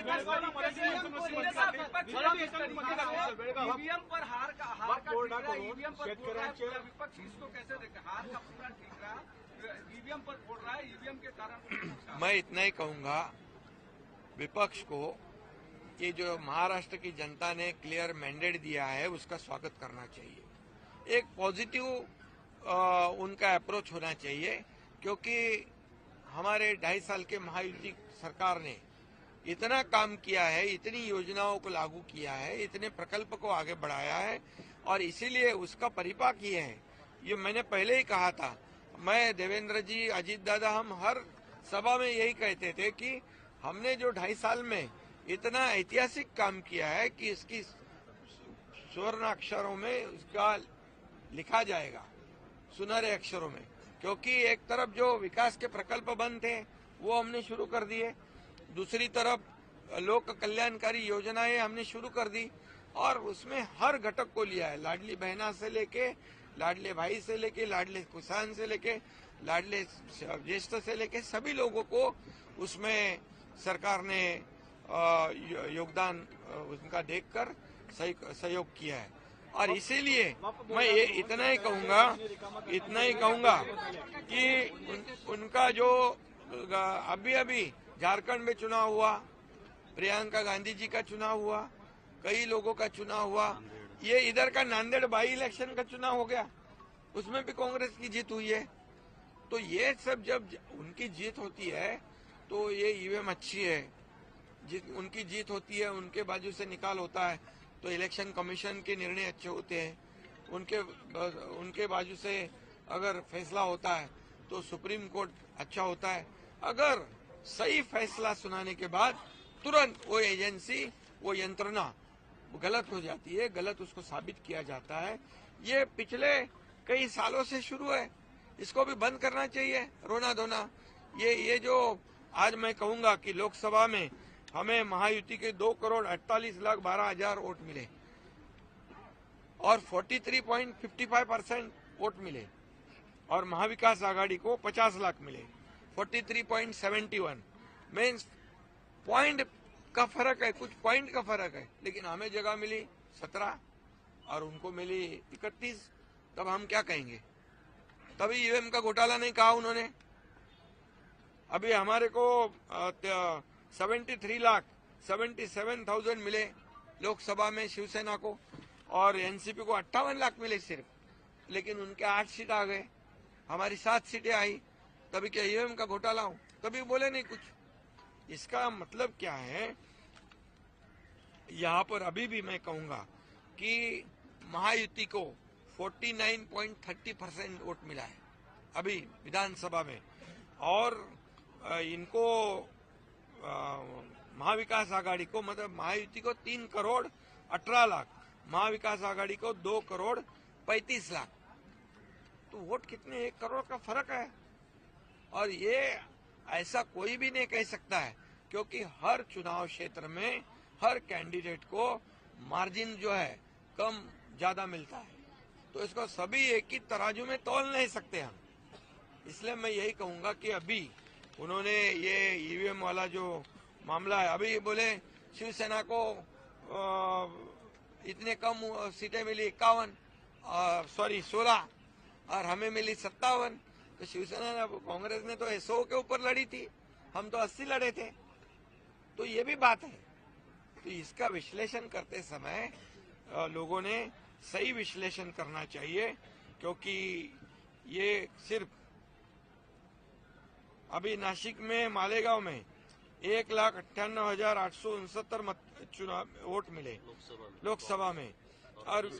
EVM पर हार का ईवीएम पर विपक्ष इसको कैसे देखे? हार का पूरा ठीक रहा, ईवीएम पर फोड़ रहा है, ईवीएम के कारण। मैं इतना ही कहूंगा विपक्ष को कि जो महाराष्ट्र की जनता ने क्लियर मैंडेट दिया है उसका स्वागत करना चाहिए। एक पॉजिटिव उनका अप्रोच होना चाहिए, क्योंकि हमारे 2.5 साल के महायुति सरकार ने इतना काम किया है, इतनी योजनाओं को लागू किया है, इतने प्रकल्प को आगे बढ़ाया है और इसीलिए उसका परिपाक ये है। ये मैंने पहले ही कहा था, मैं, देवेंद्र जी, अजीत दादा, हम हर सभा में यही कहते थे कि हमने जो 2.5 साल में इतना ऐतिहासिक काम किया है कि इसकी स्वर्ण अक्षरों में उसका लिखा जाएगा, सुनहरे अक्षरों में। क्योंकि एक तरफ जो विकास के प्रकल्प बंद थे वो हमने शुरू कर दिए, दूसरी तरफ लोक कल्याणकारी योजनाएं हमने शुरू कर दी और उसमें हर घटक को लिया है। लाडली बहना से लेके लाडले भाई से लेके लाडले किसान से लेके लाडले ज्येष्ठ से लेके सभी लोगों को उसमें सरकार ने योगदान उनका देखकर सहयोग किया है। और इसीलिए मैं ये इतना ही कहूंगा कि उनका जो अभी झारखंड में चुनाव हुआ, प्रियंका गांधी जी का चुनाव हुआ, कई लोगों का चुनाव हुआ, ये इधर का नांदेड़ बाई इलेक्शन का चुनाव हो गया, उसमें भी कांग्रेस की जीत हुई है। तो ये सब जब उनकी जीत होती है तो ये ईवीएम अच्छी है, उनकी जीत होती है, उनके बाजू से निकाल होता है तो इलेक्शन कमीशन के निर्णय अच्छे होते हैं, उनके बाजू से अगर फैसला होता है तो सुप्रीम कोर्ट अच्छा होता है। अगर सही फैसला सुनाने के बाद तुरंत वो एजेंसी, वो यंत्रणा गलत हो जाती है, गलत उसको साबित किया जाता है। ये पिछले कई सालों से शुरू है, इसको भी बंद करना चाहिए रोना धोना। ये जो आज मैं कहूंगा कि लोकसभा में हमें महायुति के 2,48,12,000 वोट मिले और 43.55% वोट मिले और महाविकास आघाड़ी को 50 लाख मिले, 43.71 मीन्स पॉइंट का फर्क है, कुछ पॉइंट का फर्क है, लेकिन हमें जगह मिली 17 और उनको मिली 31। तब हम क्या कहेंगे? तभी ईवीएम का घोटाला नहीं कहा उन्होंने। अभी हमारे को 73,77,000 मिले लोकसभा में शिवसेना को और एनसीपी को 58 लाख मिले सिर्फ, लेकिन उनके 8 सीट आ गए, हमारी 7 सीटें आई। तभी क्या ईवीएम का घोटाला हो? तभी बोले नहीं कुछ। इसका मतलब क्या है? यहाँ पर अभी भी मैं कहूंगा कि महायुति को 49.30% वोट मिला है अभी विधानसभा में और इनको महाविकास आघाड़ी को, मतलब महायुति को 3,18,00,000, महाविकास आघाड़ी को 2,35,00,000। तो वोट कितने, 1 करोड़ का फर्क है। और ये ऐसा कोई भी नहीं कह सकता है, क्योंकि हर चुनाव क्षेत्र में हर कैंडिडेट को मार्जिन जो है कम ज्यादा मिलता है, तो इसको सभी एक ही तराजू में तौल नहीं सकते हम। इसलिए मैं यही कहूंगा कि अभी उन्होंने ये ईवीएम वाला जो मामला है, अभी बोले शिवसेना को इतने कम सीटें मिली 16 और हमें मिली 57। तो शिवसेना ने, कांग्रेस ने तो 100 के ऊपर लड़ी थी, हम तो 80 लड़े थे। तो ये भी बात है। तो इसका विश्लेषण करते समय लोगों ने सही विश्लेषण करना चाहिए, क्योंकि ये सिर्फ अभी नासिक में मालेगांव में 1,98,869 चुनाव वोट मिले लोकसभा में और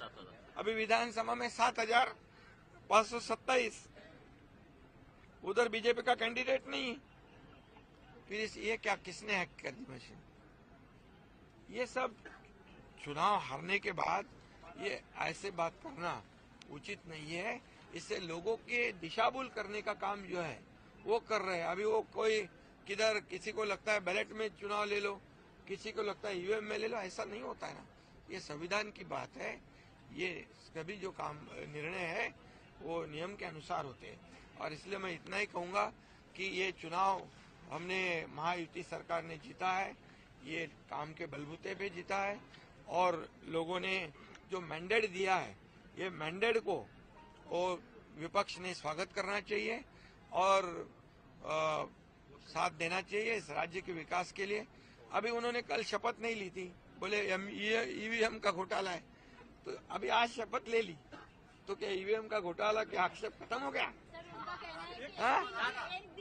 अभी विधानसभा में 7,527। उधर बीजेपी का कैंडिडेट नहीं। फिर ये क्या, किसने हैक कर दी मशीन? ये सब चुनाव हारने के बाद ये ऐसे बात करना उचित नहीं है। इससे लोगों के दिशाभूल करने का काम जो है वो कर रहे हैं। अभी वो कोई किधर, किसी को लगता है बैलेट में चुनाव ले लो, किसी को लगता है ईवीएम में ले लो, ऐसा नहीं होता है ना। ये संविधान की बात है, ये सभी जो काम निर्णय है वो नियम के अनुसार होते हैं। और इसलिए मैं इतना ही कहूंगा कि ये चुनाव हमने महायुति सरकार ने जीता है, ये काम के बलबूते पे जीता है और लोगों ने जो मैंडेट दिया है, ये मैंडेट को वो विपक्ष ने स्वागत करना चाहिए और साथ देना चाहिए इस राज्य के विकास के लिए। अभी उन्होंने कल शपथ नहीं ली थी, बोले ईवीएम का घोटाला है, तो अभी आज शपथ ले ली, तो क्या ईवीएम का घोटाला के आक्षेप खत्म हो गया? सर, उनका कहना है कि हाँ?